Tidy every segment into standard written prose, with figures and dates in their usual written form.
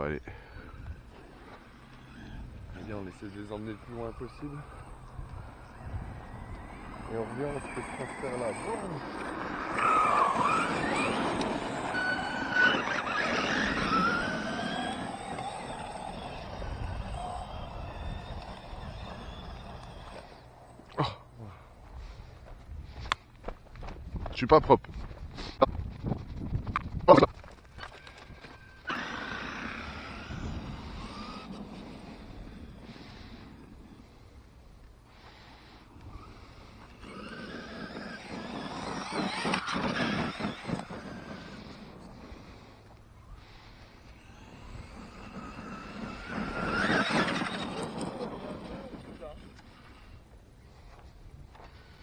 aller. Allez, on essaie de les emmener le plus loin possible. Et on revient, on se fait ce transfert là. Je suis pas propre.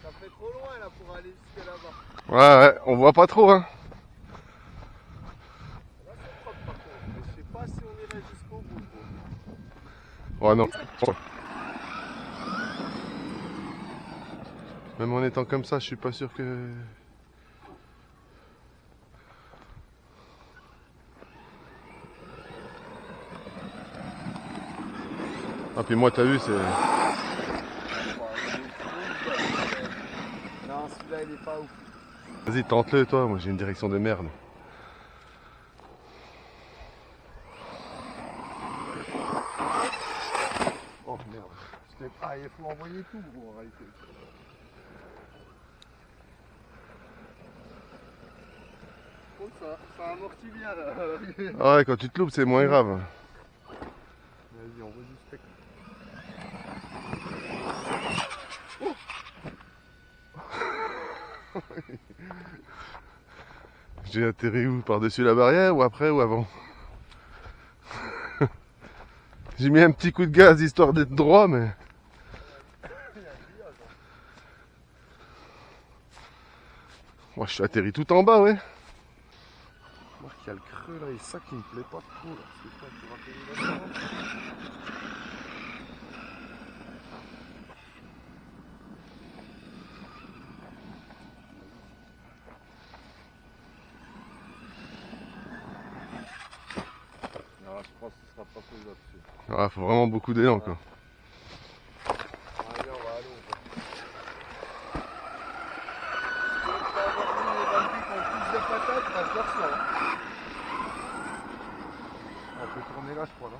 Ça fait trop loin là pour aller jusque là-bas. Ouais, on voit pas trop, hein. Là c'est propre par contre, mais je sais pas si on irait jusqu'au bout. Ouais, non. Même en étant comme ça, je suis pas sûr que... Ah, puis moi, t'as vu, c'est... Non, celui-là il est pas ouf. Vas-y, tente-le, toi. Moi, j'ai une direction de merde. Oh merde. Ah, il faut envoyer tout gros en réalité. Ça amortit bien là. Ah ouais, quand tu te loupes, c'est moins grave. Vas-y, on va juste. J'ai atterri où? Par-dessus la barrière ou après ou avant? J'ai mis un petit coup de gaz histoire d'être droit, mais... Moi, je suis atterri tout en bas, ouais. Remarque qu'il y a le creux là, et ça qui me plaît pas trop là. Parce que toi, tu atterrir là-dedans. Non, je pense que ce sera pas faisable dessus. Ah, faut vraiment beaucoup d'élan, quoi. Allez, on va aller. Si on peut avoir mis les bandits qui ont plus de patates, bah, je leur sens. On peut tourner là, je crois, là.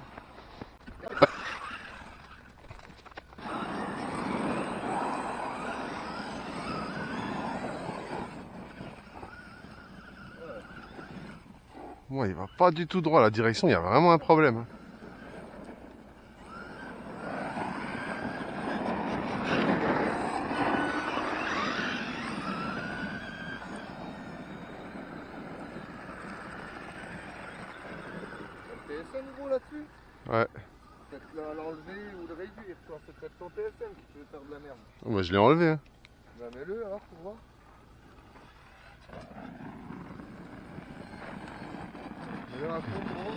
Moi, il va pas du tout droit. La direction, il y a vraiment un problème, hein. T'as le TSM gros là-dessus? Ouais. Peut-être l'enlever ou le réduire, toi. C'est peut-être ton TSM qui peut faire de la merde. Moi, je l'ai enlevé, hein. Bah mets-le alors pour voir. Mets-le à fond gros.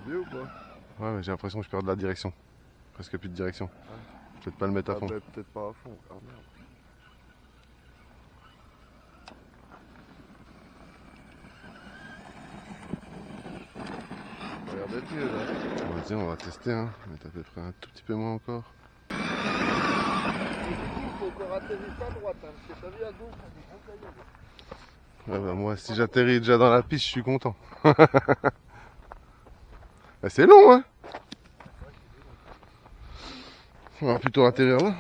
Vieux ou pas? Ouais, mais j'ai l'impression que je perds de la direction. Presque plus de direction. Peut-être pas le mettre à fond. Peut-être pas à fond. Ah merde. Ça a l'air d'être mieux là. Vas-y, on va tester, hein. Mettre à peu près un tout petit peu moins encore. Il faut encore atterrir à droite, hein, parce que t'as vu à gauche, on est gros cailloux. Ouais, bah, moi, si j'atterris déjà dans la piste, je suis content. Bah, c'est long, hein. On va plutôt atterrir là.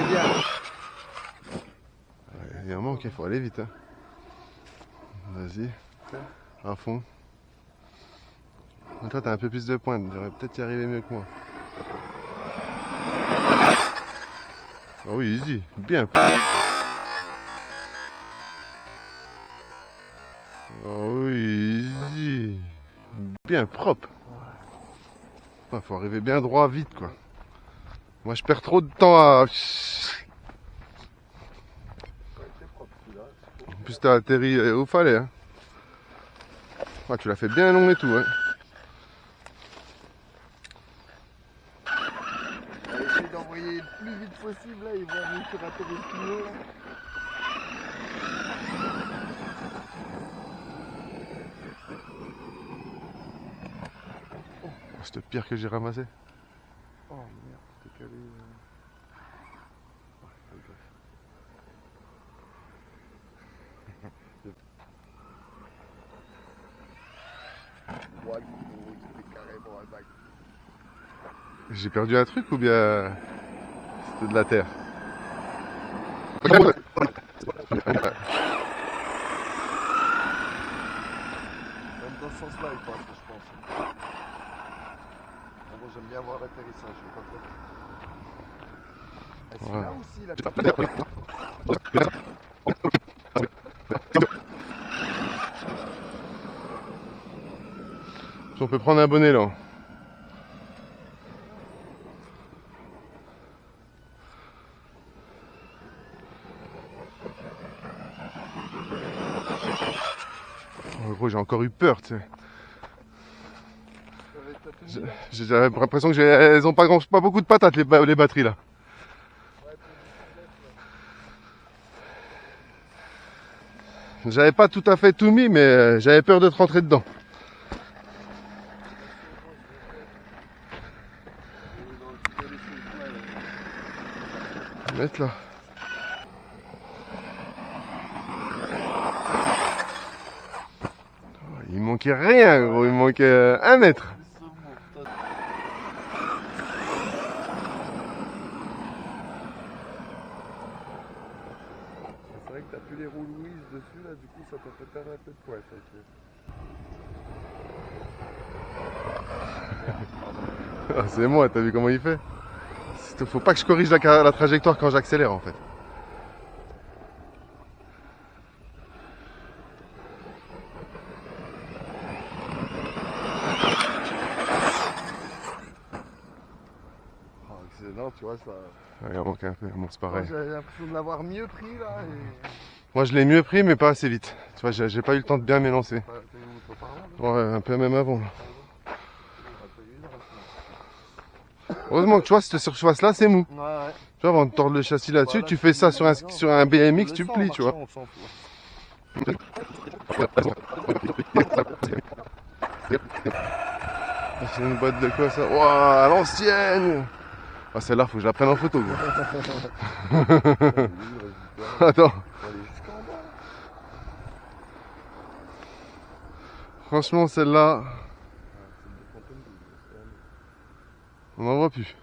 c'est bien. Il y a un moment qu'il faut aller vite. Hein. Vas-y, à fond. Toi, t'as un peu plus de pointe, tu devrais peut-être y arriver mieux que moi. Oh oui, easy, bien. Oh oui, easy. Bien propre. Il faut arriver bien droit vite, quoi. Moi, je perds trop de temps à... En plus, t'as atterri où fallait. Hein. Ah, tu l'as fait bien long et tout. Hein. Essaye d'envoyer le plus vite possible, là, il va réussir à atterrir plus haut, là. Oh, c'est le pire que j'ai ramassé. Oh merde, c'était calé. J'ai perdu un truc ou bien c'était de la terre? Même dans ce sens-là, il passe, je pense. Moi, j'aime bien voir l'atterrissage, je sais pas trop. Là aussi, la On peut prendre un bon élan. En gros, j'ai encore eu peur, tu sais. J'avais l'impression que elles ont pas beaucoup de patates, les batteries là. J'avais pas tout à fait tout mis, mais j'avais peur de te rentrer dedans. Mettre là. Il manquait rien, gros, il manquait 1 mètre. C'est vrai que t'as plus les roues Louise dessus, là, du coup, ça peut te perdre un peu de poids, ça. Ah, c'est moi, t'as vu comment il fait? Faut pas que je corrige la trajectoire quand j'accélère en fait. Oh, excellent, tu vois, ça... Ouais, il manque un peu, bon, c'est pareil. J'ai l'impression de l'avoir mieux pris, là, et... Moi je l'ai mieux pris mais pas assez vite. Tu vois, j'ai pas eu le temps de bien m'élancer. Ouais, un peu même avant. Heureusement que tu vois, cette surface là c'est mou. Ouais, ouais. Tu vois, avant de tordre le châssis là-dessus, Voilà, tu fais ça sur un BMX, tu plies, tu vois. C'est une boîte de quoi ça? Waouh, à l'ancienne! Ah, celle-là, faut que je la prenne en photo. Attends. Franchement, celle-là, on n'en voit plus.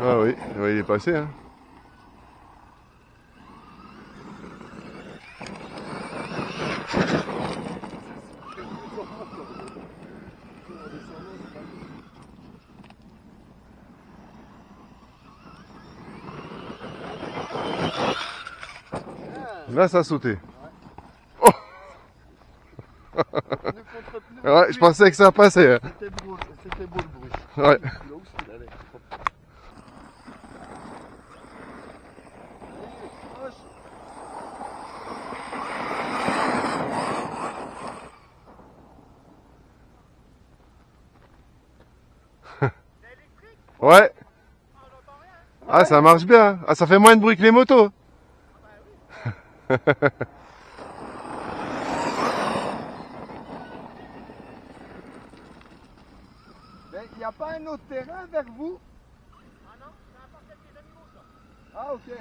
Ah oui, ouais, il est passé. Hein. Là, ça a sauté. Oh ouais, je pensais que ça passait. Hein. C'était beau le bruit. Ouais. Ouais. Ah, ça marche bien. Ah, ça fait moins de bruit que les motos. Il n'y a pas un autre terrain vers vous? Ah non, c'est un parc avec des animaux ça. Ah ok.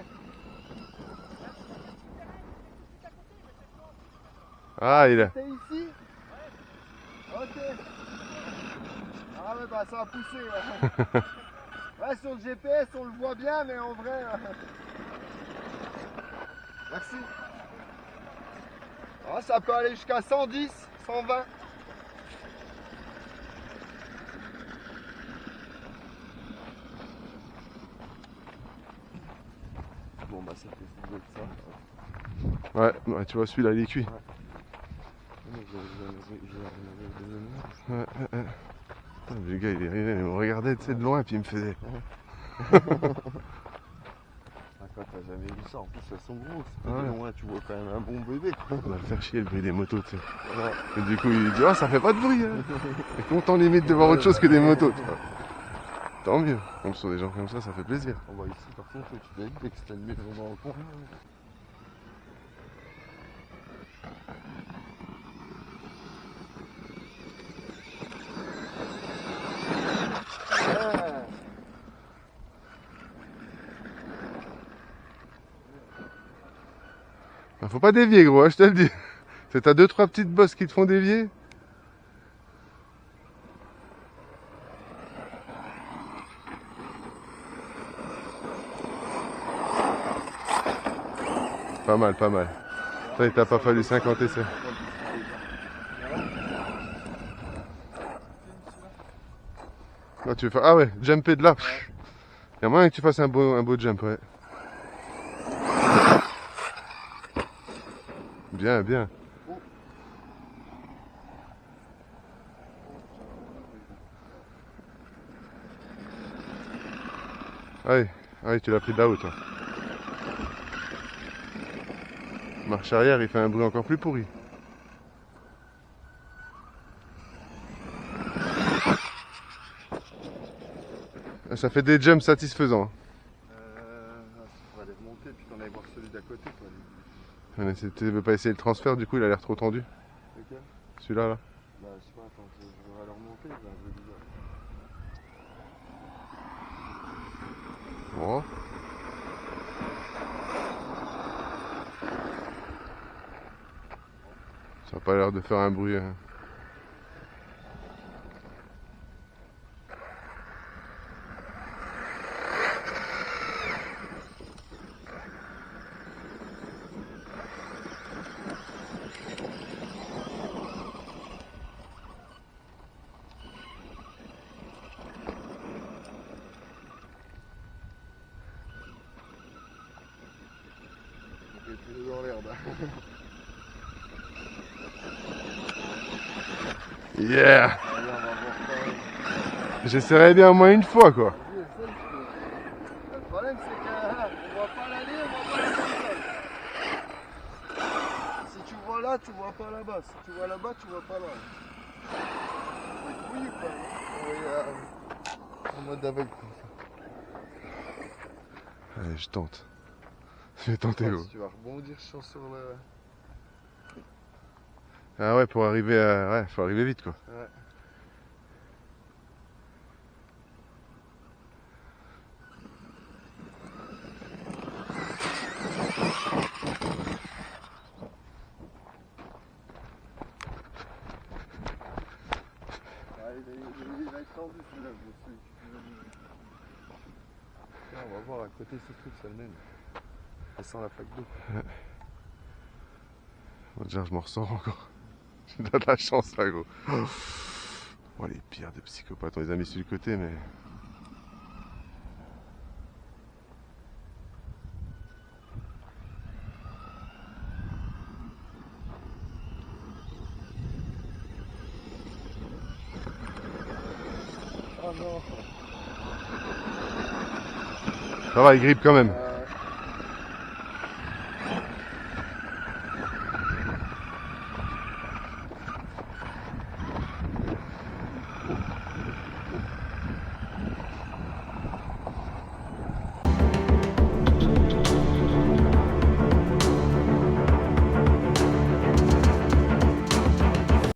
Ah, il est. T'es ici? Ok. Ah ouais bah ça a poussé. Ouais. Ouais, sur le GPS on le voit bien mais en vrai... Merci. Ah, ça peut aller jusqu'à 110, 120. Bon bah ça fait ça doit être ça. Ouais, ouais, tu vois, celui-là, il est cuit. Ouais, ouais, ouais. Putain, le gars, il est arrivé, il me regardait tu sais, de loin, puis il me faisait. Quand t'as jamais vu ça, en plus elles sont grosses. Ouais. De loin, tu vois quand même un bon bébé. Quoi. On va le faire chier, le bruit des motos, tu sais. Ouais. Et du coup, il dit, ah, ça fait pas de bruit, hein. Il est content limite de voir autre chose que des motos, tu vois. Tant mieux. Comme sur des gens comme ça fait plaisir. On va ici, par contre, tu t'as dit que c'était une maison dans le coin. Faut pas dévier, gros, hein, je te le dis. C'est t'as 2-3 petites bosses qui te font dévier. Pas mal, pas mal. Ça, il t'a pas fallu 50 essais. Là, tu veux faire... Ah ouais, jumper de là. Il y a moyen que tu fasses un beau jump, ouais. Bien, bien. Ah oui, tu l'as pris de là-haut, toi. Marche arrière, il fait un bruit encore plus pourri. Ça fait des jumps satisfaisants. On va aller remonter puis qu'on aille voir celui d'à côté. Quoi. Tu veux pas essayer le transfert, du coup, il a l'air trop tendu. Lequel? Celui-là, là. Bah, je sais pas, attends, je vais aller remonter. Là, je vais dire. Bon. Ça n'a pas l'air de faire un bruit. Hein. Il est plus dans l'herbe. Yeah! Allez, on va voir ça. J'essaierai bien au moins une fois, quoi. Le problème, c'est qu'on voit pas l'aller, on voit pas la Si tu vois là, tu vois pas là-bas. Si tu vois là-bas, tu vois pas là. Oui ou pas? Oui, en mode aveugle. Allez, je tente. Je vais tenter, gros. Si tu vas rebondir sur le... Ah ouais, pour arriver à... Ouais, faut arriver vite, quoi. Ouais. Il va être tendu celui-là, je suis. On va voir à côté ce truc, c'est le même. Ça sent la flaque d'eau. Bon, déjà, je m'en ressors encore. J'ai de la chance, là, gros. Oh, les pires des psychopathes, on les a mis sur le côté, mais... Oh non. Ça va, ils grippent quand même.